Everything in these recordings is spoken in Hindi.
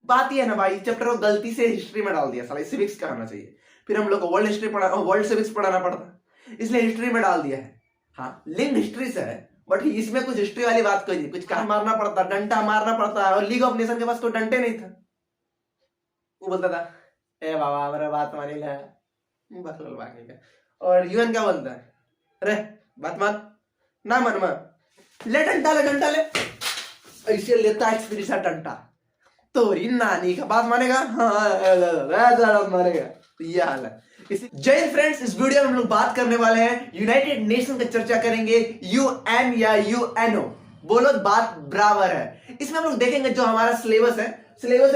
बात ये है ना भाई, चैप्टर को गलती से हिस्ट्री में डाल दिया, साला सिविक्स का आना चाहिए, फिर हम लोग को वर्ल्ड हिस्ट्री पढ़ा, वर्ल्ड सिविक्स पढ़ाना पड़ता, इसलिए हिस्ट्री में डाल दिया है। हाँ, लिंक हिस्ट्री से है, बट इसमें कुछ हिस्ट्री वाली बात कोई नहीं, कुछ कहा मारना पड़ता, डंडा मारना पड़ता, और लीग ऑफ नेशन के पास कोई डंडे नहीं था। वो बोलता था ए बाबा हमारा बात मानी ले, बस बाकी का। और यूएन क्या बोलता है, अरे बात मान ना मन में ले डंडा, ले डंडा ले, ऐसे लेता है स्पिरिट सा डंडा, तोरी नानी का बात मानेगा, हाँ मानेगा। तो ये हाल है। जय हिंद फ्रेंड्स, इस वीडियो में हम लोग बात करने वाले हैं यूनाइटेड नेशन की चर्चा करेंगे, यूएन या यूएनओ, बोलो बात बराबर है। इसमें हम लोग देखेंगे जो हमारा सिलेबस है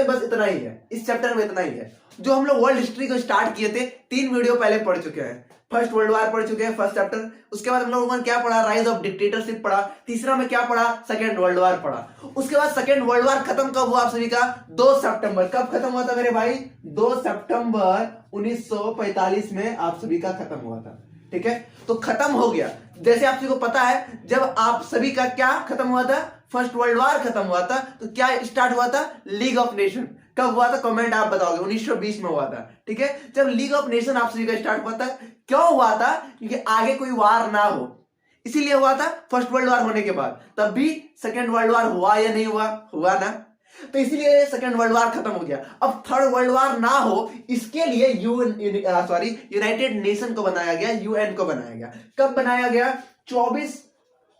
बस इतना ही है, इस चैप्टर में इतना ही है। जो हम लोग वर्ल्ड हिस्ट्री को स्टार्ट किए थे 3 वीडियो पहले पढ़ चुके हैं, फर्स्ट वर्ल्ड वार पढ़ चुके हैं, फर्स्ट चैप्टर। उसके बाद हम लोगों ने क्या पढ़ा, राइज ऑफ डिक्टेटरशिप पढ़ा। तीसरा में क्या पढ़ा, सेकेंड वर्ल्ड वार पढ़ा। उसके बाद सेकेंड वर्ल्ड वार खत्म कब हुआ आप सभी का, 2 सितंबर। कब खत्म हुआ था मेरे भाई, 2 सितंबर 1945 में आप सभी का खत्म हुआ था। ठीक है, तो खत्म हो गया। जैसे आप सभी को पता है, जब आप सभी का क्या खत्म हुआ था, फर्स्ट वर्ल्ड वार खत्म हुआ था, तो क्या स्टार्ट हुआ था, लीग ऑफ नेशन। कब हुआ था, कमेंट आप बताओगे, 1920 में हुआ था। ठीक है, जब लीग ऑफ नेशन आप सभी का स्टार्ट हुआ था, क्यों हुआ था, क्योंकि आगे कोई वार ना हो, इसीलिए हुआ था। फर्स्ट वर्ल्ड वार होने के बाद तब भी सेकेंड वर्ल्ड वार हुआ या नहीं हुआ, हुआ ना, तो इसीलिए सेकेंड वर्ल्ड वार खत्म हो गया। अब थर्ड वर्ल्ड वार ना हो, इसके लिए यूनाइटेड नेशन को बनाया गया, यूएन को बनाया गया। कब बनाया गया, 24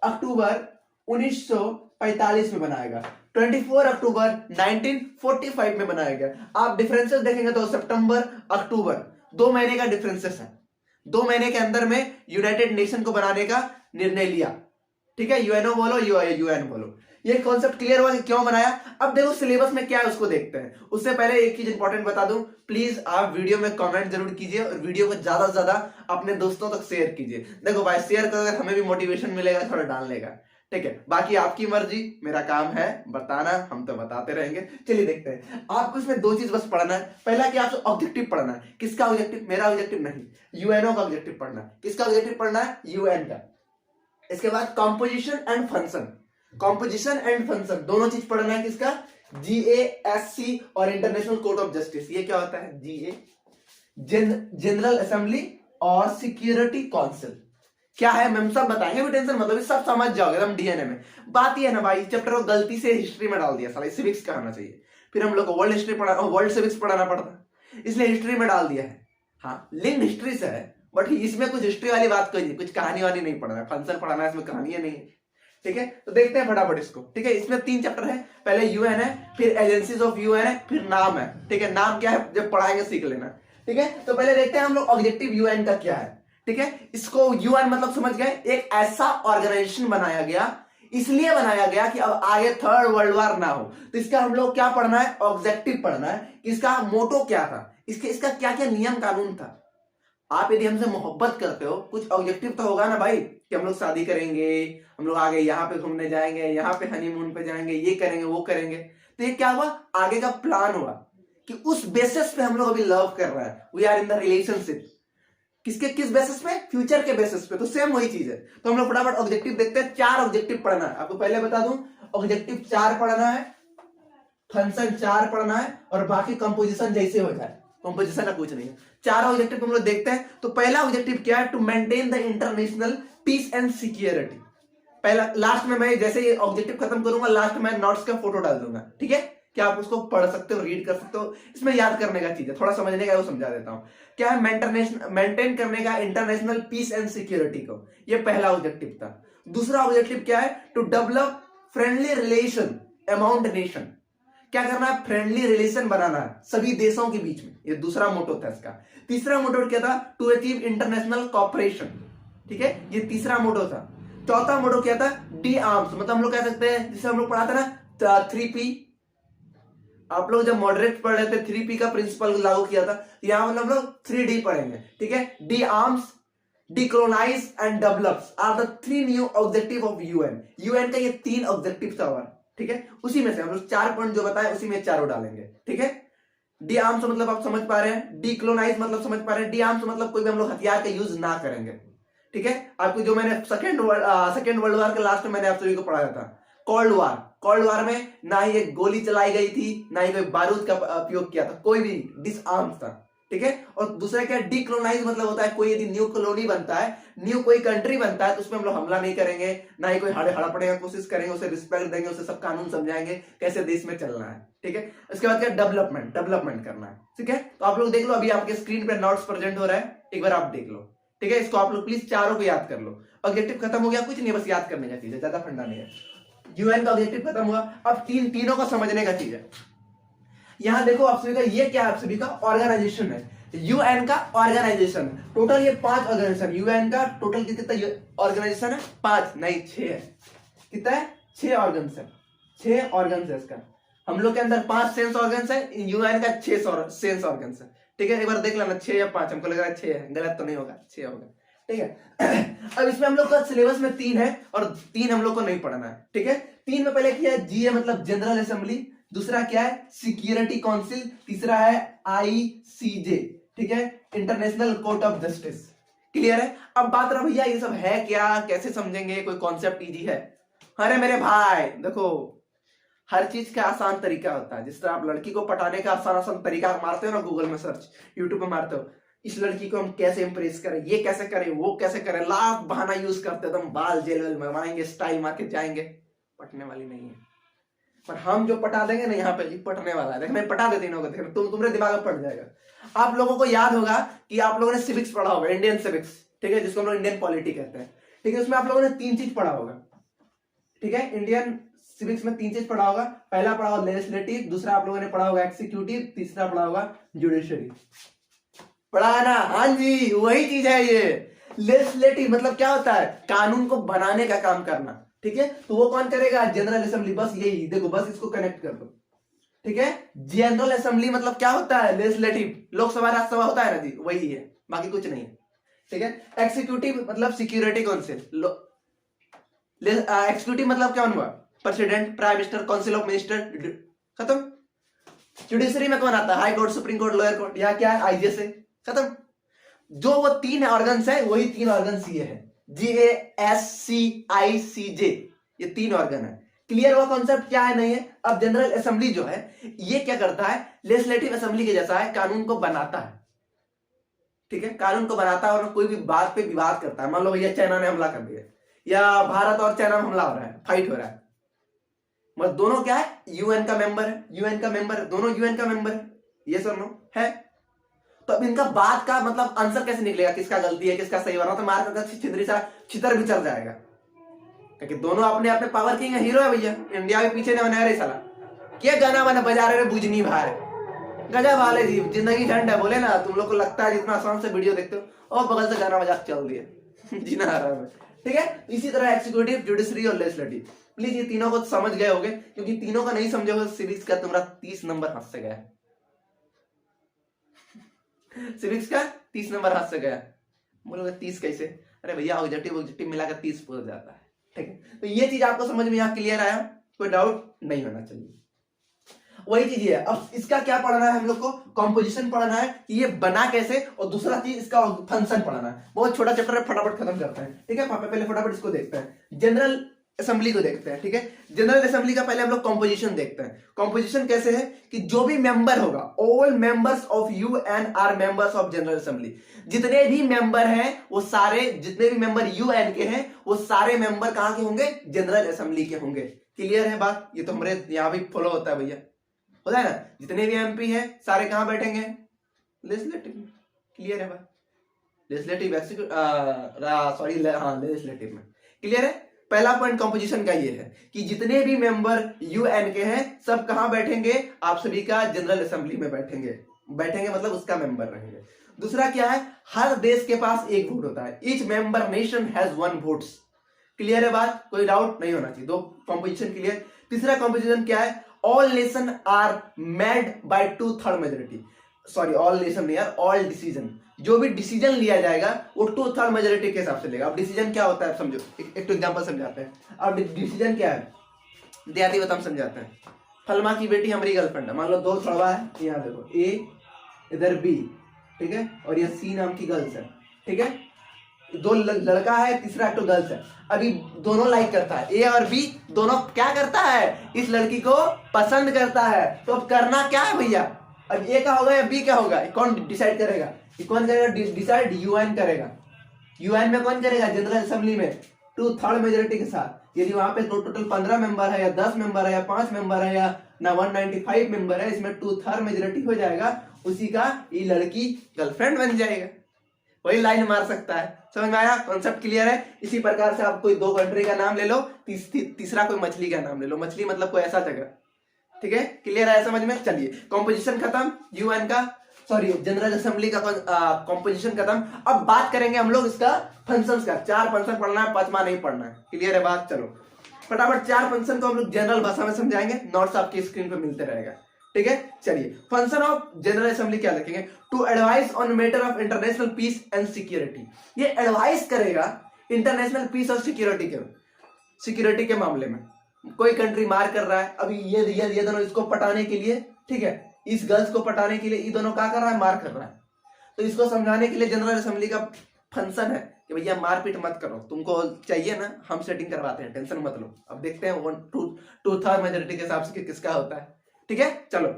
अक्टूबर 1945 में बनाया गया, 24 अक्टूबर 1945 में बनाया गया। आप डिफरेंसेस देखेंगे तो सितंबर अक्टूबर 2 महीने का डिफरेंसेस है। 2 महीने के अंदर में यूनाइटेड नेशन को बनाने का निर्णय लिया। ठीक है, यूएनओ बोलो, यूएन बोलो। ये कॉन्सेप्ट क्लियर हुआ कि क्यों बनाया। अब देखो सिलेबस में क्या है उसको देखते हैं। उससे पहले एक चीज इंपॉर्टेंट बता दूं, प्लीज आप वीडियो में कमेंट जरूर कीजिए और वीडियो को ज्यादा से ज्यादा अपने दोस्तों तक शेयर कीजिए। देखो भाई, शेयर करोगे हमें भी मोटिवेशन मिलेगा थोड़ा डालने का। ठीक है, बाकी आपकी मर्जी, मेरा काम है बताना, हम तो बताते रहेंगे। चलिए देखते हैं। आपको इसमें 2 चीज बस पढ़ना है। पहला कि आपको ऑब्जेक्टिव पढ़ना है। किसका ऑब्जेक्टिव, मेरा ऑब्जेक्टिव नहीं, यूएनओ का ऑब्जेक्टिव पढ़ना है। किसका ऑब्जेक्टिव पढ़ना है, यूएन का। इसके बाद composition and function, composition and function दोनों चीज पढ़ना है। किसका, जीएएससी और इंटरनेशनल कोर्ट ऑफ जस्टिस। ये क्या होता है, जीए जनरल असेंबली और सिक्योरिटी काउंसिल क्या है, मैम सब बताएंगे, भी टेंशन मतलब सब समझ जाओगे एकदम डीएनए में। बात ये है ना भाई, चैप्टर को गलती से हिस्ट्री में डाल दिया, साला सिविक्स का आना चाहिए, फिर हम लोग को वर्ल्ड हिस्ट्री पढ़ा, वर्ल्ड सिविक्स पढ़ाना पड़ता, इसलिए हिस्ट्री में डाल दिया है। हाँ, लिंक हिस्ट्री से है, बट इसमें कुछ हिस्ट्री वाली बात कोई नहीं, कुछ कहानी वानी नहीं पढ़ना है, फंक्शन पढ़ाना है, इसमें कहानियां नहीं है। ठीक है, तो देखते हैं फटाफट इसको। ठीक है, इसमें 3 चैप्टर है। पहले यूएन है, फिर एजेंसीज ऑफ यूएन है, फिर नाम है। ठीक है, नाम क्या है जब पढ़ाएंगे सीख लेना। ठीक है, तो पहले देखते हैं हम लोग ऑब्जेक्टिव यूएन का क्या है। ठीक है, इसको यूएन मतलब समझ गए, एक ऐसा ऑर्गेनाइजेशन बनाया गया, इसलिए बनाया गया कि अब आगे थर्ड वर्ल्ड वार ना हो। तो इसका हम लोग क्या पढ़ना है, ऑब्जेक्टिव पढ़ना है। इसका मोटो क्या था, इसका क्या क्या नियम कानून था। आप यदि हमसे मोहब्बत करते हो, कुछ ऑब्जेक्टिव तो होगा ना भाई, कि हम लोग शादी करेंगे, हम लोग आगे यहाँ पे घूमने जाएंगे, यहाँ पे हनीमून पे जाएंगे, ये करेंगे वो करेंगे। तो ये क्या हुआ, आगे का प्लान हुआ कि उस बेसिस पे हम लोग अभी लव कर रहे हैं, we are in the relationship. किस बेसिस पे, फ्यूचर के बेसिस पे। तो सेम वही चीज है। तो हम लोग फटाफट ऑब्जेक्टिव देखते हैं। 4 ऑब्जेक्टिव पढ़ना है आपको, पहले बता दूं, ऑब्जेक्टिव 4 पढ़ना है, फंक्शन 4 पढ़ना है, और बाकी कंपोजिशन जैसे हो जाए, कंपोजिशन का कुछ नहीं है। 4 ऑब्जेक्टिव हम लोग देखते हैं। तो पहला ऑब्जेक्टिव क्या है, to maintain the international peace and security. पहला, लास्ट में मैं जैसे ये ऑब्जेक्टिव खत्म करूंगा, लास्ट में नोट्स का फोटो डाल दूंगा। ठीक है, क्या आप उसको पढ़ सकते हो, रीड कर सकते हो। इसमें याद करने का चीज है, थोड़ा समझने का, वो समझा देता हूं। क्या है, मेंटेन करने का इंटरनेशनल पीस एंड सिक्योरिटी को, ये पहला ऑब्जेक्टिव था। दूसरा ऑब्जेक्टिव क्या है, to develop friendly relation among nation. क्या करना है, फ्रेंडली रिलेशन बनाना है सभी देशों के बीच में, ये दूसरा मोटो था इसका। तीसरा मोटो क्या था, टू अचीव इंटरनेशनल कॉपरेशन। ठीक है, ये तीसरा मोटो था। चौथा मोटो क्या था, डी आर्म्स, मतलब हम लोग कह सकते हैं, जिसे हम लोग पढ़ाते ना 3P, आप लोग जब मॉडरेट पढ़ रहे थे 3P का प्रिंसिपल लागू किया था, यहां मतलब हम लोग 3D पढ़ेंगे। ठीक है, disarms, decolonise and develops are the 3 new objective of UN. UN का ये 3 ऑब्जेक्टिव था। ठीक है, उसी में से हम लोग 4 पॉइंट जो बताए उसी में चारों डालेंगे। ठीक है, डी आर्म्स मतलब आप समझ पा रहे हैं, डिकोलोनाइज मतलब समझ पा रहे हैं, डी आर्म्स मतलब कोई भी हम लोग हथियार का यूज ना करेंगे। ठीक है, आपको जो मैंने सेकेंड वर्ल्ड वार के लास्ट में मैंने आप सभी को पढ़ाया था, कोल्ड वार में ना ही एक गोली चलाई गई थी, ना ही कोई बारूद का उपयोग किया था, कोई भी डिसआर्म था, ठीक है। और दूसरा क्या, डीकोलोनाइज मतलब होता है कोई यदि न्यू कॉलोनी बनता है, न्यू कोई कंट्री बनता है, तो उसमें हम लोग हमला नहीं करेंगे, ना ही कोई हड़पने की कोशिश करेंगे, उसे रिस्पेक्ट देंगे, उसे सब कानून समझाएंगे कैसे देश में चलना है, ठीक है। उसके बाद क्या, डेवलपमेंट करना है, ठीक है। तो आप लोग देख लो, अभी आपके स्क्रीन पे नोट्स प्रेजेंट हो रहा है, एक बार आप देख लो, ठीक है। इसको आप लोग प्लीज चारों को याद कर लो। ऑब्जेक्टिव खत्म हो गया, कुछ नहीं, बस याद करने का चीज है, ज्यादा फंडा नहीं है। यूएन का ऑब्जेक्टिव खत्म हुआ, अब तीनों को समझने का चीज है। यहां देखो आप सभी का ये क्या है, आप सभी का ऑर्गेनाइजेशन है, यूएन का ऑर्गेनाइजेशन। टोटल ये 5 ऑर्गेनाइजेशन, यूएन का टोटल कितना ऑर्गेनाइजेशन है, 5 नहीं 6 है। कितना है, 6 ऑर्गन्स है, 6 ऑर्गन्स है इसका। हम लोग के अंदर 5 सेंस ऑर्गन्स है, यूएन का 6 सेंस ऑर्गन्स है, ठीक है। एक बार देख लेना 6 या 5, हमको लग रहा है 6 है, गलत तो नहीं होगा, 6 होगा, ठीक है। अब इसमें हम लोग का सिलेबस में 3 है और 3 हम लोग को नहीं पढ़ना है, ठीक है। 3 में पहले क्या है, जीए मतलब जनरल असेंबली, दूसरा क्या है, सिक्योरिटी काउंसिल, तीसरा है आईसीजे, ठीक है, international court of justice. Clear है। अब बात रहा भैया ये सब है क्या, कैसे समझेंगे, कोई कॉन्सेप्ट इजी है? अरे मेरे भाई देखो, हर चीज का आसान तरीका होता है। जिस तरह आप लड़की को पटाने का आसान तरीका मारते हो ना, गूगल में सर्च, यूट्यूब में मारते हो, इस लड़की को हम कैसे इंप्रेस करें, ये कैसे करें, वो कैसे करें, लाख बहाना यूज करते हैं, एकदम बाल जेल वेल मंगवाएंगे, स्टाइल मार के जाएंगे, पटने वाली नहीं है। पर हम जो पटा देंगे ना, यहाँ पे पटने वाला है। देख मैं पटा देती हूँ, तुम्हारे दिमाग में पड़ जाएगा। आप लोगों को याद होगा कि आप लोगों ने सिविक्स पढ़ा होगा, इंडियन सिविक्स, ठीक है, जिसको हम लोग इंडियन पॉलिटी कहते हैं, ठीक है। उसमें आप लोगों ने 3 चीज पढ़ा होगा, ठीक है। इंडियन सिविक्स में 3 चीज पढ़ा होगा। पहला पढ़ा होगा लेजिस्लेटिव, दूसरा आप लोगों ने पढ़ा होगा एक्सिक्यूटिव, तीसरा पढ़ा होगा जुडिशरी। पढ़ा है ना? हाँ जी, वही चीज है ये। लेजिस्लेटिव मतलब क्या होता है, कानून को बनाने का काम करना, ठीक है। तो वो कौन करेगा, जनरल असेंबली। बस यही देखो, बस इसको कनेक्ट कर दो, ठीक है। जनरल असेंबली मतलब क्या होता है, लेजिस्लेटिव, लोकसभा राज्यसभा होता है ना जी, वही है, बाकी कुछ नहीं है, ठीक है। एक्सिक्यूटिव मतलब सिक्योरिटी काउंसिल, एक्सिक्यूटिव मतलब क्या हुआ, president, prime minister, council of minister, खत्म। जुडिशरी में कौन आता है, high court, supreme court, lower court, यहाँ क्या है, आईजेएस, खत्म। जो वो 3 ऑर्गन्स है, वही 3 ऑर्गन्स ये है, GASCICJ, ये 3 ऑर्गन है। क्लियर हुआ कॉन्सेप्ट क्या है, नहीं है? अब जनरल असेंबली जो है, ये क्या करता है, लेजिस्लेटिव असेंबली के जैसा है, कानून को बनाता है, ठीक है, कानून को बनाता है। और कोई भी बात पे विवाद करता है, मान लो भैया चाइना ने हमला कर दिया, या भारत और चाइना में हमला हो रहा है, फाइट हो रहा है, मतलब दोनों क्या है, यूएन का मेंबर है, यूएन का मेंबर, दोनों यूएन का मेंबर है, ये सब नो है। तो अब इनका बात का मतलब आंसर कैसे निकलेगा, किसका गलती है किसका सही हो रहा, तो मार कर छितर भी चल जाएगा, क्योंकि दोनों अपने अपने पावर किंग है, हीरो है भैया। इंडिया में पीछे नहीं बना रहे साला, क्या गाना बना बजा रहे बुझनी भाई, गजब वाले जी, जिंदगी झंड है, बोले ना तुम लोग को लगता है जितना आसान से वीडियो देखते हो, और बगल से गाना बजा चल दिया जीना आराम है, ठीक है। इसी तरह एक्सिक्यूटिव, जुडिशरी और लेजिस्लेटिव, प्लीज ये तीनों को समझ गए होगे, क्योंकि तीनों को नहीं समझोगे तो सिविक्स का तुम्हारा 30 नंबर हाथ से गया सिविक्स का 30 नंबर हाथ से गया। बोलोगे 30 कैसे, अरे भैया ऑब्जेक्टिव मिलाकर 30 हो जाता है, ठीक है। तो ये चीज आपको समझ में यहाँ क्लियर आया, कोई डाउट नहीं होना चाहिए, वही चीज है। अब इसका क्या पढ़ना है हम लोग को, कॉम्पोजिशन पढ़ना है कि ये बना कैसे, और दूसरा चीज इसका फंक्शन पढ़ना है। बहुत छोटा चैप्टर है, फटाफट खत्म करते हैं, ठीक है। पहले फटाफट इसको देखते हैं, जनरल असेंबली को देखते हैं, ठीक है। जनरल असेंबली का पहले हम लोग कॉम्पोजिशन देखते हैं। कॉम्पोजिशन कैसे है कि जो भी मेंबर होगा, all members of UN are members of general assembly, जितने भी मेंबर हैं वो सारे, जितने भी मेंबर यूएन के हैं वो सारे मेंबर कहां के होंगे, जनरल असेंबली के होंगे। क्लियर है बात, ये तो हमारे यहां भी फॉलो होता है भैया, होता है ना, जितने भी एमपी हैं सारे कहां बैठेंगे, लेजिस्लेटिव में। क्लियर है बात, लेजिस्लेटिव सॉरी हाँ लेजिस्लेटिव में। क्लियर है। पहला पॉइंट कंपोजिशन का ये है कि जितने भी मेंबर यूएन के हैं सब कहां बैठेंगे, आप सभी का जनरल असेंबली में बैठेंगे मतलब उसका मेंबर रहेंगे। दूसरा क्या है, हर देश के पास एक वोट होता है, each member nation has 1 votes. Clear है बात, कोई डाउट नहीं होना चाहिए, 2 कंपोजिशन क्लियर। तीसरा कंपोजिशन क्या है, all nation are made by 2/3 majority, sorry all nation नहीं यार, ऑल डिसीजन, जो भी डिसीजन लिया जाएगा वो 2/3 मेजोरिटी के हिसाब से लेगा। अब डिसीजन क्या होता है समझो, एक तो एग्जांपल समझाते हैं। अब डिसीजन क्या है, देहाती बताम समझाते हैं। फलमा की बेटी हमारी गर्लफ्रेंड है, मान लो 2 छड़वा है, यहाँ देखो ए इधर बी, ठीक है, और ये सी नाम की गर्ल्स है, ठीक है। दो लड़का है, तीसरा एक्टर गर्ल्स है, अभी दोनों लाइक करता है, ए और बी दोनों क्या करता है, इस लड़की को पसंद करता है। तो अब करना क्या है भैया, अब ए का होगा या बी का होगा, कौन डिसाइड करेगा, कौन करेगा डिसाइड, यूएन करेगा। यूएन में कौन करेगा, जनरल असेंबली में 2/3 मेजोरिटी के साथ। यदि वहां पे टोटल 15 मेंबर है या 10 मेंबर है या 5 मेंबर है या ना 195 मेंबर है, इसमें 2/3 मेजोरिटी हो जाएगा, उसी का ये लड़की गर्लफ्रेंड बन जाएगा। वही लाइन मार सकता है। समझ में आया, कॉन्सेप्ट क्लियर है। इसी प्रकार से आप कोई 2 कंट्री का नाम ले लो, तीसरा कोई मछली का नाम ले लो, मछली मतलब कोई ऐसा जगह, ठीक है, क्लियर है समझ में। चलिए कॉम्पोजिशन खत्म, यूएन का सॉरी जनरल असेंबली का कॉम्पोजिशन खत्म। अब बात करेंगे हम लोग इसका फंक्शंस का। 4 फंक्शन पढ़ना है, 5वां नहीं पढ़ना है, क्लियर है बात। चलो फटाफट 4 फंक्शन को हम लोग जनरल भाषा में समझाएंगे, नोट्स आपकी स्क्रीन पे मिलते रहेगा, ठीक है। चलिए फंक्शन ऑफ जनरल असेंबली क्या लिखेंगे, to advise on matter of international peace and security. ये एडवाइस करेगा इंटरनेशनल पीस और सिक्योरिटी के मामले में। कोई कंट्री मार कर रहा है, अभी ये दोनों इसको पटाने के लिए, ठीक है, इस गर्ल्स को पटाने के लिए ये दोनों क्या कर रहा है, मार कर रहा है। तो इसको समझाने के लिए जनरल असेंबली का फंक्शन है कि भैया मारपीट मत करो, तुमको चाहिए ना हम सेटिंग करवाते हैं, टेंशन मत लो। अब देखते हैं 2/3 मेजोरिटी के हिसाब से किसका होता है, ठीक है। चलो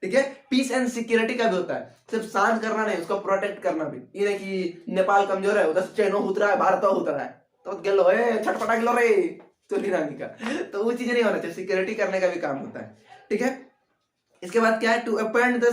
ठीक है, पीस एंड सिक्योरिटी का भी होता है, सिर्फ शांत करना नहीं, उसको प्रोटेक्ट करना भी। ये नहीं कि नेपाल कमजोर है, उधर चैनो उठ रहा है, भारत उठ रहा है, तो गेलो छटपटा गिलो रे चोली रानी का, तो वो चीजें नहीं होना चाहिए। सिक्योरिटी करने का भी काम होता है, ठीक है। इसके बाद क्या है, to appoint the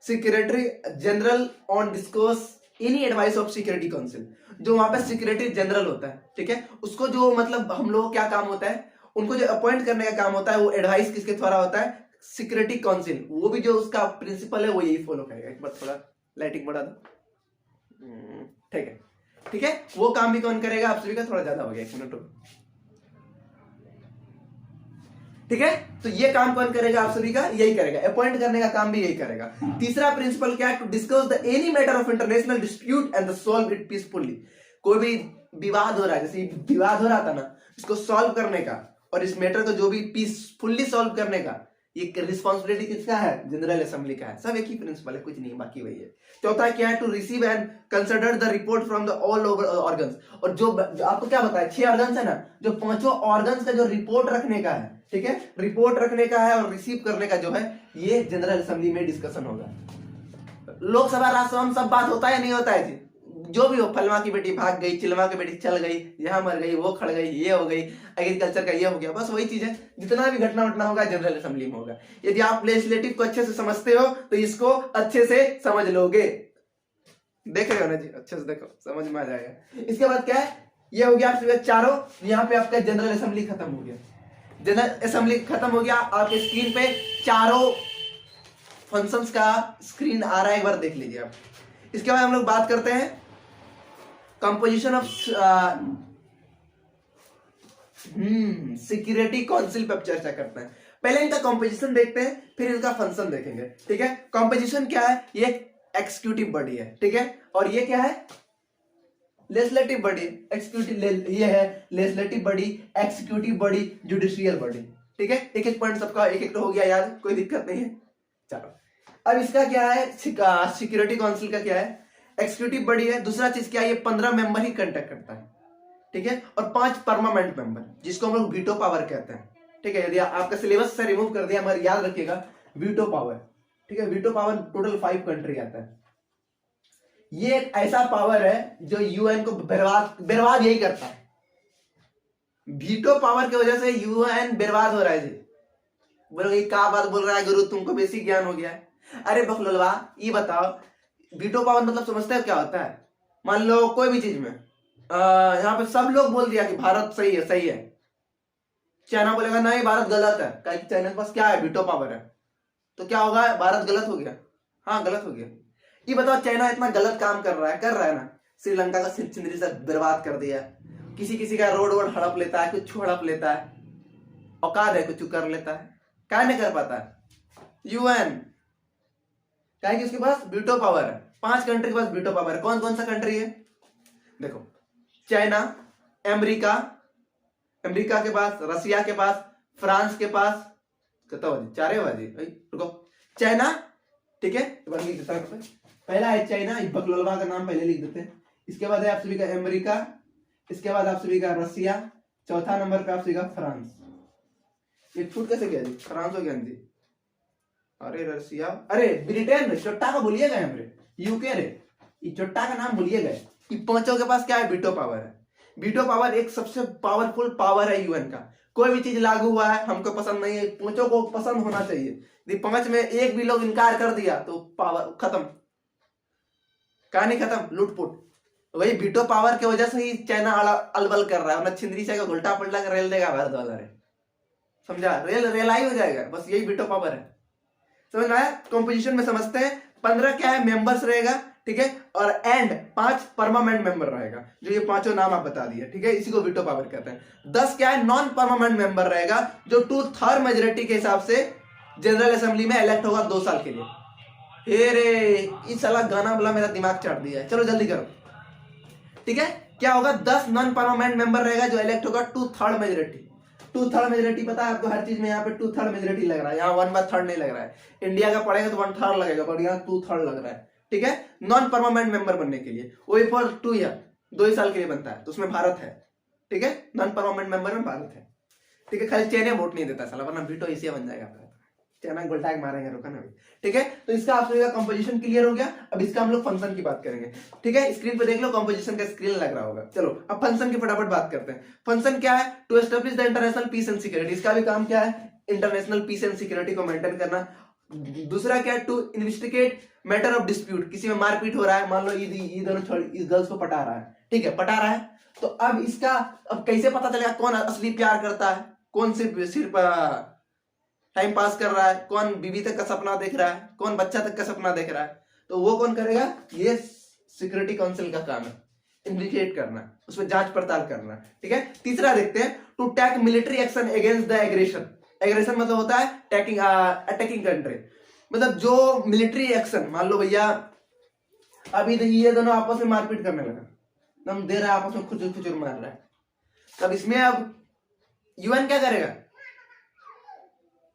secretary general on discourse any advice of security council. जो वहां पे सेक्रेटरी जनरल होता है, ठीक है, उसको जो मतलब हम लोग क्या काम होता है, उनको जो अपॉइंट करने का काम होता है, वो एडवाइस किसके द्वारा होता है, सिक्योरिटी काउंसिल। वो भी जो उसका प्रिंसिपल है वो यही फॉलो करेगा। एक बार थोड़ा लाइटिंग बढ़ा दो, ठीक है, ठीक है। वो काम भी कौन करेगा, आप सभी का थोड़ा ज्यादा हो गया, 1 मिनट रुको, ठीक है। तो ये काम कौन करेगा, आप सभी का यही करेगा, अपॉइंट करने का काम भी यही करेगा। तीसरा प्रिंसिपल क्या है, to discuss the any matter of international dispute and solve it peacefully. कोई भी विवाद हो रहा है, जैसे विवाद हो रहा था ना, इसको सॉल्व करने का और इस मैटर को जो भी पीसफुली सॉल्व करने का, ये रिस्पॉन्सिबिलिटी किसका है, जनरल असेंबली का है। सब एक ही प्रिंसिपल है, कुछ नहीं बाकी वही है। चौथा क्या है, to receive and consider the report from the all over organs. और जो आपको क्या बताया, 6 ऑर्गन्स है ना, जो 5 ऑर्गन्स का जो रिपोर्ट रखने का है, ठीक है, रिपोर्ट रखने का है और रिसीव करने का जो है, ये जनरल असेंबली में डिस्कशन होगा। लोकसभा राज्यसभा में सब बात होता है नहीं होता है जी, जो भी हो, फलवा की बेटी भाग गई, चिलवा की बेटी चल गई, यहाँ मर गई, वो खड़ गई, ये हो गई, एग्रीकल्चर का ये हो गया, बस वही चीज है। जितना भी घटना वटना होगा जनरल असेंबली में होगा। यदि आप लेजिस्लेटिव को अच्छे से समझते हो तो इसको अच्छे से समझ लोगे। देख रहे हो ना जी, अच्छे से देखो, समझ में आ जाएगा। इसके बाद क्या है, ये हो गया आपके चारों, यहाँ पे आपका जनरल असेंबली खत्म हो गया। जनरल असेंबली खत्म हो गया, आपके स्क्रीन पे चारों फंक्शंस का स्क्रीन आ रहा है, एक बार देख लीजिए आप। इसके बाद हम लोग बात करते हैं कंपोजिशन ऑफ सिक्योरिटी काउंसिल पर चर्चा करते हैं। पहले इनका कंपोजिशन देखते हैं, फिर इनका फंक्शन देखेंगे, ठीक है। कंपोजिशन क्या है, ये एक्सिक्यूटिव बॉडी है, ठीक है, और ये क्या है, लेजिस्लेटिव बॉडी। एक्सिक्यूटिव ये है legislative body, executive body, judicial body, ठीक है। एक एक पॉइंट सबका एक एक तो हो गया याद, कोई दिक्कत नहीं है। चलो अब इसका क्या है, सिक्योरिटी काउंसिल का क्या है, एक्सिक्यूटिव बॉडी है। दूसरा चीज क्या है, ये 15 मेंबर ही कंडक्ट करता है, ठीक है, और 5 परमानेंट मेंबर, जिसको हम लोग वीटो पावर कहते हैं, ठीक है। यदि आपका सिलेबस से रिमूव कर दिया, हमारे याद रखिएगा वीटो पावर, ठीक है। वीटो पावर टोटल 5 कंट्री आता है। ये एक ऐसा पावर है जो यूएन को बर्बाद यही करता है। वीटो पावर की वजह से यूएन बर्बाद हो रहा है जी। बोलोगे क्या बात बोल रहा है गुरु, तुमको बेसिक ज्ञान हो गया है। अरे बखलवा, ये बताओ वीटो पावर मतलब समझते हो क्या होता है। मान लो कोई भी चीज में यहाँ पे सब लोग बोल दिया कि भारत सही है, सही है, चाइना बोलेगा नहीं भारत गलत है, क्या चाइना के पास क्या है, वीटो पावर है, तो क्या होगा, भारत गलत हो गया, हाँ गलत हो गया। ये बताओ चाइना इतना गलत काम कर रहा है ना, श्रीलंका का सिंदरी से बर्बाद कर दिया, किसी किसी का रोड वोड हड़प लेता है, कुछ हड़प लेता है, औकात है कुछ कर लेता है, क्या नहीं कर पाता है यूएन, क्या है कि उसके पास वीटो पावर है। 5 कंट्री के पास वीटो पावर है। कौन कौन सा कंट्री है, देखो चाइना, अमेरिका के पास, रसिया के पास, फ्रांस के पास, कितना बजे 4 बजे, रुको, चाइना, ठीक है, पहला है चाइना, बकलोलवा का नाम पहले लिख देते हैं। इसके बाद है आप सभी का अमेरिका, इसके बाद आप सभी का रसिया, चौथा नंबर पे आप सभी का फ्रांस। ये छूट कैसे गया जी, फ्रांस हो गया जी, अरे रसिया, अरे ब्रिटेन, चोट्टा का भूलिए गए हमरे, यूके रे, ये चोट्टा का नाम भूलिए गए। ये पांचों के पास क्या है, वीटो पावर है। वीटो पावर एक सबसे पावरफुल पावर है यूएन का। कोई भी चीज लागू हुआ है हमको पसंद नहीं है, पांचों को पसंद होना चाहिए। यदि पांच में एक भी लोग इनकार कर दिया तो पावर खत्म, कहानी खत्म, लूटपुट। वही वीटो पावर की वजह से ही चाइना अलबल कर रहा है, वरना छिंदरी से उल्टा पलटा कर रेल देगा भारत वाला रे, समझा, रेलाई हो जाएगा, बस यही वीटो पावर है। समझ में आया? कंपोजिशन में समझते हैं। 15 क्या है, मेंबर्स रहेगा, ठीक है, और एंड 5 परमानेंट मेंबर रहेगा, जो ये पांचों नाम आप बता दिए, ठीक है, इसी को वीटो पावर कहते हैं। 10 क्या है, नॉन परमानेंट मेंबर रहेगा, जो 2/3 मेजोरिटी के हिसाब से जनरल असेंबली में इलेक्ट होगा 2 साल के लिए। हे रे, इस साला गाना बोला मेरा दिमाग चाट दिया है, चलो जल्दी करो, ठीक है। क्या होगा, 10 नॉन परमानेंट मेंबर रहेगा जो इलेक्ट होगा 2/3 मेजोरिटी। 2/3 मेजोरिटी पता है आपको, हर चीज में यहाँ पे 2/3 मेजोरिटी लग रहा है, यहाँ 1/3 नहीं लग रहा है। इंडिया का पड़ेगा तो 1/3 लगेगा, पर यहाँ 2/3 लग रहा है, ठीक है। नॉन परमानेंट मेंबर बनने के लिए वही फॉर 2 ईयर, 2 ही साल के लिए बनता है, तो उसमें भारत है, ठीक है, नॉन परमानेंट मेंबर में भारत है, ठीक है। खाली चाइना वोट नहीं देता साला, वरना वीटो इसी बन जाएगा, चाइना गोल्टाग मारेंगे, रुका ना, ठीक है। तो इसका आप सभी का कंपोजिशन क्लियर हो गया। अब इसका हम लोग फंक्शन की बात करेंगे, ठीक है। स्क्रीन पे देख लो, कंपोजिशन का स्क्रीन लग रहा होगा। चलो अब फंक्शन की फटाफट बात करते हैं। फंक्शन क्या है, to establish the international peace and security. इसका भी काम क्या है, इंटरनेशनल पीस एंड सिक्योरिटी को मेंटेन करना। दूसरा क्या है, to investigate matter of dispute, किसी में मारपीट हो रहा है, मान लो ये दोनों छोड़ इस गर्ल्स को पटा रहा है, ठीक है, पटा रहा है, तो अब इसका अब कैसे पता चलेगा कौन असली प्यार करता है, कौन सिर्फ टाइम पास कर रहा है, कौन बीवी तक का सपना देख रहा है, कौन बच्चा तक का सपना देख रहा है, तो वो कौन करेगा, ये सिक्योरिटी काउंसिल का काम है, इन्वेस्टिगेट करना, उसमें जांच पड़ताल करना, ठीक है। तीसरा देखते हैं, to take military action against the aggression. Aggression मतलब होता है अटैकिंग कंट्री, मतलब जो मिलिट्री एक्शन, मान लो भैया अभी ये दोनों आपस में मारपीट करने लगा, दम दे रहा है आपस में, खुचुर खुचुर मार रहा है, तब इसमें अब यूएन क्या करेगा,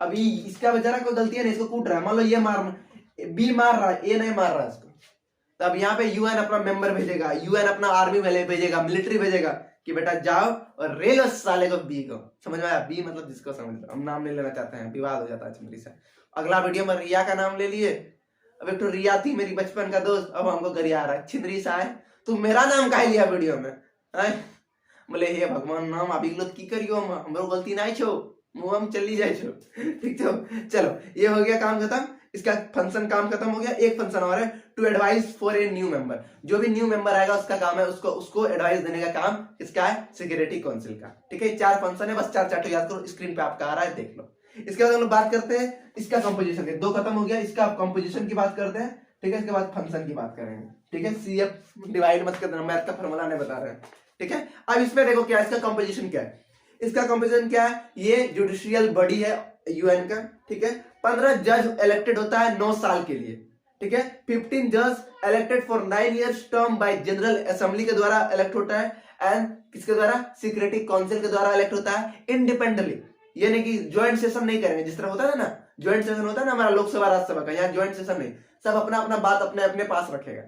अभी इसका बेचारा कोई गलती है नहीं, इसको कूट रहा है, मान लो ये बी मार रहा है, ए नहीं मार रहा है इसको, तो अब यहाँ पे यूएन अपना मेंबर भेजेगा, यूएन अपना आर्मी भेजेगा, मिलिट्री भेजेगा कि बेटा जाओ और रेल उस साले को बी को, समझ में आया? बी मतलब जिसको समझ लो, हम नाम नहीं लेना चाहते हैं, विवाद हो जाता है छिमरी से। अगला वीडियो में रिया का नाम ले लिए, अब एक तो रिया थी मेरी बचपन का दोस्त, अब हमको गरिया रहा है, छिमरी सा है, तू मेरा नाम कहा लिया वीडियो में, बोले हे भगवान नाम अभी की करियो, हमरो गलती नहीं छो, मुंह हम चली जाए छो, ठीक छो। चलो ये हो गया काम खत्म, इसका फंक्शन काम खत्म हो गया। एक फंक्शन और है, to advise for a new member, जो भी न्यू मेंबर आएगा उसका काम है उसको एडवाइस देने का काम किसका है, सिक्योरिटी काउंसिल का, ठीक है। 4 फंक्शन है, बस 4 याद करो, स्क्रीन पे आपका आ रहा है, देख लो। इसके बाद हम लोग बात करते हैं इसका कंपोजिशन के, 2 खत्म हो गया, इसका कंपोजिशन की बात करते हैं, ठीक है। इसके बाद फंक्शन की बात करेंगे, ठीक है। CF डिवाइड मत कर, मैथ का फॉर्मूला नहीं बता रहे हैं, ठीक है। अब इसमें देखो क्या इसका कंपोजिशन क्या है, इसका कंपोजिशन क्या है, ये जुडिशियल बॉडी है यूएन का, ठीक है। 15 जज इलेक्टेड होता है 9 साल के लिए, ठीक है। 15 जज elected for 9 years term by general assembly के द्वारा इलेक्ट होता है, एंड किसके द्वारा, सिक्योरिटी काउंसिल के द्वारा इलेक्ट होता है इंडिपेंडेंटली, ये नहीं कि ज्वाइंट सेशन नहीं करेंगे, जिस तरह होता है ना ज्वाइंट सेशन होता है ना हमारा लोकसभा राज्यसभा का, यहाँ ज्वाइंट सेशन नहीं, सब अपना अपना बात अपने अपने पास रखेगा,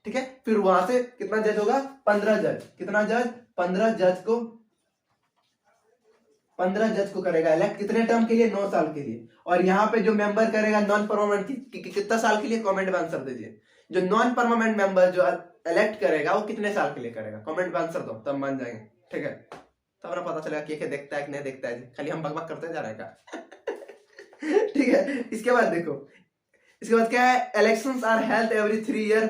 ठीक है। फिर वहां से कितना जज होगा, 15 जज, कितना जज, 15 जज को करेगा इलेक्ट, कितने टर्म के लिए, 9 साल के लिए। और यहाँ पे जो मेंबर करेगा नॉन परमानेंट कितना साल के लिए, कमेंट में आंसर दीजिए। जो नॉन परमानेंट मेंबर जो इलेक्ट करेगा वो कितने साल के लिए करेगा, कमेंट में आंसर दो, तब मान जाएंगे, ठीक है। तब ना पता चलेगा क्या देखता है कि नहीं देखता है, खाली हम बकबक करते जा रहे हैं ठीक है। इसके बाद देखो, इसके बाद क्या है, elections are held every 3 year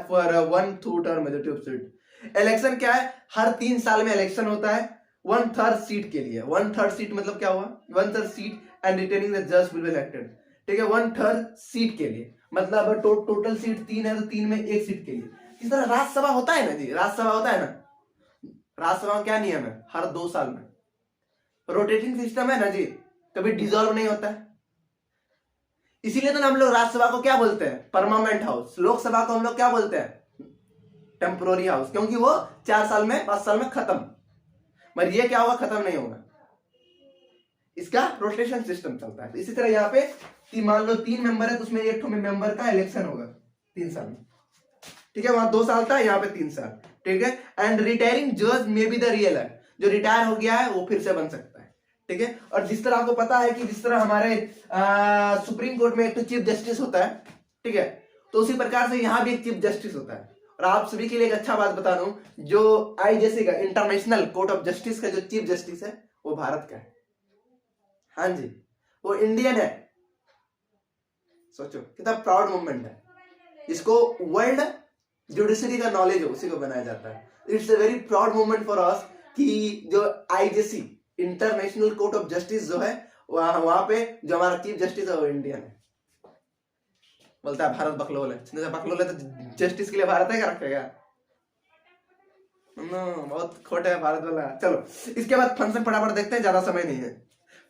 for 1/2 term majority of seat. Election क्या है, हर 3 साल में इलेक्शन होता है 1/3 सीट के लिए। 1/3 सीट मतलब क्या हुआ, 1/3 सीट एंड रिटेनिंग द जज विल बी इलेक्टेड, ठीक है। 1/3 सीट के लिए मतलब टोटल सीट 3 है तो 3 में 1 सीट के लिए। इस तरह राज्यसभा होता है ना जी, राज्यसभा होता है ना, राज्यसभा क्या नियम है, हर 2 साल में रोटेटिंग सिस्टम है ना जी, कभी डिसॉल्व नहीं होता है, इसीलिए तो हम लोग राज्यसभा को क्या बोलते हैं, परमानेंट हाउस। लोकसभा को हम लोग क्या बोलते हैं, टेम्पोररी हाउस, क्योंकि वो 4 साल में 5 साल में खत्म, मगर ये क्या होगा, खत्म नहीं होगा, इसका रोटेशन सिस्टम चलता है। इसी तरह यहाँ पे मान लो 3 मेंबर है तो उसमें एक मेंबर का इलेक्शन होगा, 3 साल में, ठीक है। वहां 2 साल था, यहाँ पे 3 साल, ठीक है। एंड रिटायरिंग जज मे बी द रियल है, जो रिटायर हो गया है वो फिर से बन सकता है, ठीक है। और जिस तरह आपको पता है कि जिस तरह हमारे सुप्रीम कोर्ट में एक तो चीफ जस्टिस होता है, ठीक है, तो उसी प्रकार से यहाँ भी एक चीफ जस्टिस होता है। और आप सभी के लिए एक अच्छा बात बता दूं, जो आईजेसी का इंटरनेशनल कोर्ट ऑफ जस्टिस का जो चीफ जस्टिस है वो भारत का है। हाँ जी, वो इंडियन है। सोचो कितना प्राउड मोमेंट है। इसको वर्ल्ड जुडिशरी का नॉलेज है, उसी को बनाया जाता है। It's a very proud moment for us कि जो आईजेसी इंटरनेशनल कोर्ट ऑफ जस्टिस जो है वहां पे जो हमारा चीफ जस्टिस है वो इंडियन है। बोलता है भारत बकलोल है, बकलोल है तो जस्टिस के लिए भारत है क्या रखेगा? बहुत खोटा है भारत वाला। चलो इसके बाद फंक्शन फटाफट देखते हैं, ज्यादा समय नहीं है।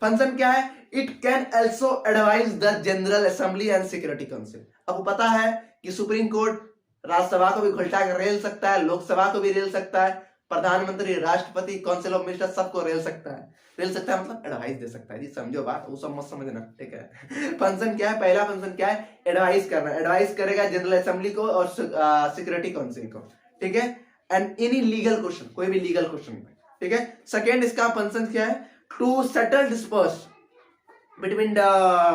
फंक्शन क्या है? It can also advise the general assembly and security council. आपको पता है कि सुप्रीम कोर्ट राज्यसभा को भी घुलटा कर रेल सकता है, लोकसभा को भी रेल सकता है, प्रधानमंत्री, राष्ट्रपति, काउंसिल ऑफ मिनिस्टर सबको रेल सकता है। रेल सकता है मतलब एडवाइस दे सकता है जी, समझो बात, वो सब मत समझना, ठीक है। फंक्शन क्या है? पहला फंक्शन क्या है? एडवाइस करना। एडवाइस करेगा जनरल असेंबली को और सिक्योरिटी काउंसिल को, ठीक है। एंड एनी लीगल क्वेश्चन, कोई भी लीगल क्वेश्चन, ठीक है। सेकेंड इसका फंक्शन क्या है? To settle disputes between the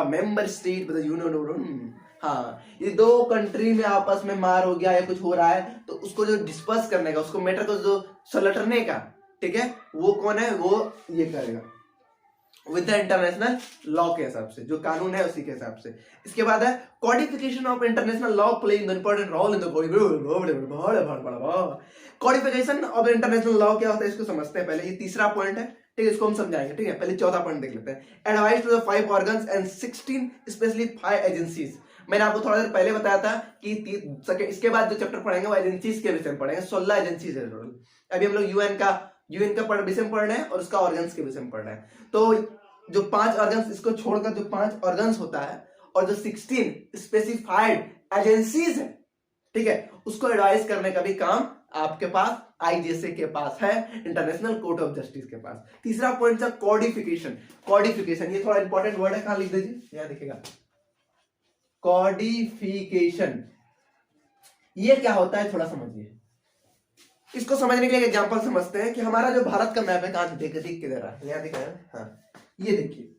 member state with union. हाँ, ये दो कंट्री में आपस में मार हो गया या कुछ हो रहा है तो उसको जो डिस्पर्स करने का, उसको मैटर को जो सलटने का, ठीक है, वो कौन है? वो ये करेगा विद द इंटरनेशनल लॉ के हिसाब से, जो कानून है उसी के हिसाब से। इसके बाद है codification of international law playing the important role in the codification of international law क्या होता है इसको समझते हैं पहले। ये तीसरा पॉइंट है, ठीक है, इसको हम समझाएंगे, ठीक है। पहले चौथा पॉइंट देख लेते हैं। Advice to the 5 organs and 16 specially 5 agencies. मैंने आपको थोड़ा देर पहले बताया था कि इसके बाद जो चैप्टर पढ़ेंगे वो एजेंसीज के विषय में पढ़ेंगे। 16 एजेंसीज है टोटल। अभी हम लोग यूएन का विषय में पढ़ रहे हैं और उसका ऑर्गन्स के विषय में पढ़ रहे हैं। तो जो 5 ऑर्गन्स, इसको छोड़कर जो 5 ऑर्गन्स होता है और जो 16 स्पेसिफाइड एजेंसीज है, ठीक है, उसको एडवाइस करने का भी काम आपके पास आईजेसी के पास है, इंटरनेशनल कोर्ट ऑफ जस्टिस के पास। तीसरा पॉइंट है कॉडिफिकेशन। कॉडिफिकेशन ये थोड़ा इंपॉर्टेंट वर्ड है, कहां लिख दीजिए, यहां दिखेगा कॉडिफिकेशन। ये क्या होता है थोड़ा समझिए। इसको समझने के लिए एग्जांपल समझते हैं कि हमारा जो भारत का मैप है, कहां दिख किधर है, यहां दिख रहा है। हाँ, ये देखिए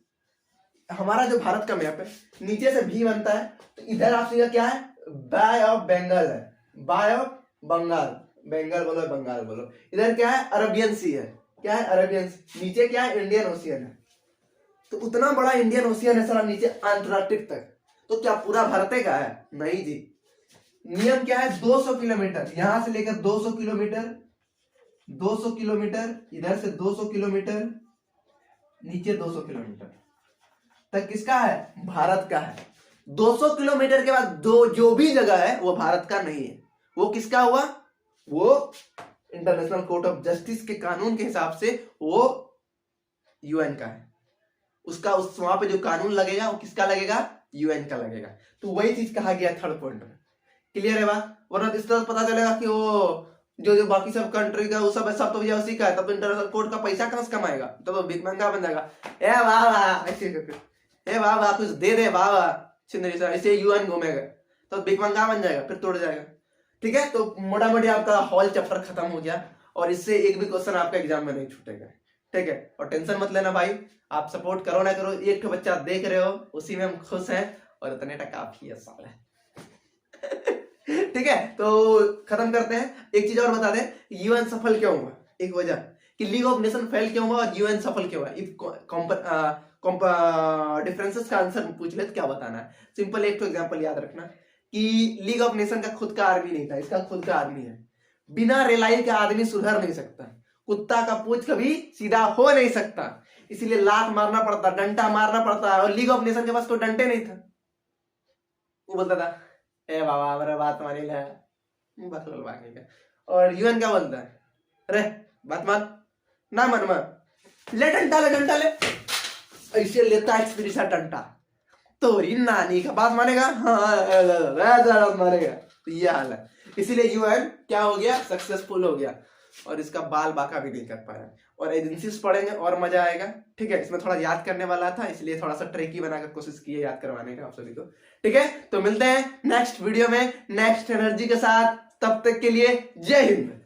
हमारा जो भारत का मैप है, नीचे से भी बनता है तो इधर आप सीधा क्या है? बाय ऑफ बंगाल है, बाय ऑफ बंगाल, बंगाल बोलो बंगाल बोलो। इधर क्या है? अरबियन सी है, क्या है? अरबियन सी। नीचे क्या है? इंडियन ओशियन है। तो उतना बड़ा इंडियन ओशियन है सारा नीचे अंटार्कटिक तक। तो क्या पूरा भारत का है? नहीं जी। नियम क्या है? 200 किलोमीटर, यहां से लेकर 200 किलोमीटर, 200 किलोमीटर, इधर से 200 किलोमीटर, नीचे 200 किलोमीटर तक किसका है? भारत का है। 200 किलोमीटर के बाद जो भी जगह है वो भारत का नहीं है, वो किसका हुआ? वो इंटरनेशनल कोर्ट ऑफ जस्टिस के कानून के हिसाब से वो यूएन का है। उसका वहां पे जो कानून लगेगा वो किसका लगेगा? यूएन का लगेगा। तो वही चीज कहा गया थर्ड पॉइंट में। क्लियर है बात? वरना इस तरह पता चलेगा कि वो जो बाकी सब कंट्री का वो सब तो भैया उसी का है, तब तो इंटरनेशनल कोर्ट का पैसा कहां से कमाएगा? तब तो भिख मंगा बन जाएगा। ए वाह वाह, ए वाह वाह, कुछ दे दे वाह वाह, ऐसे यूएन घूमेगा तो भिख मंगा बन जाएगा, फिर तोड़ जाएगा, ठीक है। तो मोटा मोटी आपका हॉल चैप्टर खत्म हो गया और इससे एक भी क्वेश्चन आपका एग्जाम में नहीं छूटेगा, ठीक है। और टेंशन मत लेना भाई, आप सपोर्ट करो ना करो, एक बच्चा देख रहे हो उसी में हम खुश हैं और इतने टका काफी है साल ठीक है। तो खत्म करते हैं। एक चीज और बता दें, यूएन सफल क्यों हुआ? एक वजह कि लीग ऑफ नेशन फेल क्यों हुआ और यूएन सफल क्यों हुआ। इफ डिफरेंसेस का आंसर पूछ ले तो क्या बताना है? सिंपल एक तो एग्जांपल याद रखना कि लीग ऑफ नेशन का खुद का आर्मी नहीं था, इसका खुद का आर्मी है। बिना रेलाई का आदमी सुधर नहीं सकता, कुत्ता का पूंछ कभी सीधा हो नहीं सकता, इसीलिए लात मारना पड़ता, डंडा मारना पड़ता। और लीग ऑफ नेशन के पास कोई डंडे नहीं था। वो बोलता था ए बाबा मेरा बात मानी ले, बकलोल भागेगा। और यूएन क्या बोलता है? अरे बात मान ना मन में ले डंडा ले, ऐसे लेता है स्पिरिट डंडा, तोरी नानी का बात मानेगा? हाँ मानेगा। तो ये हाल है, इसीलिए यूएन क्या हो गया? सक्सेसफुल हो गया और इसका बाल बाका भी नहीं कर पाया। और एजेंसीज पढ़ेंगे और मजा आएगा। ठीक है, इसमें थोड़ा याद करने वाला था, इसलिए थोड़ा सा ट्रिकी बनाकर कोशिश की है याद करवाने का आप सभी को। ठीक है, तो मिलते हैं नेक्स्ट वीडियो में नेक्स्ट एनर्जी के साथ, तब तक के लिए जय हिंद।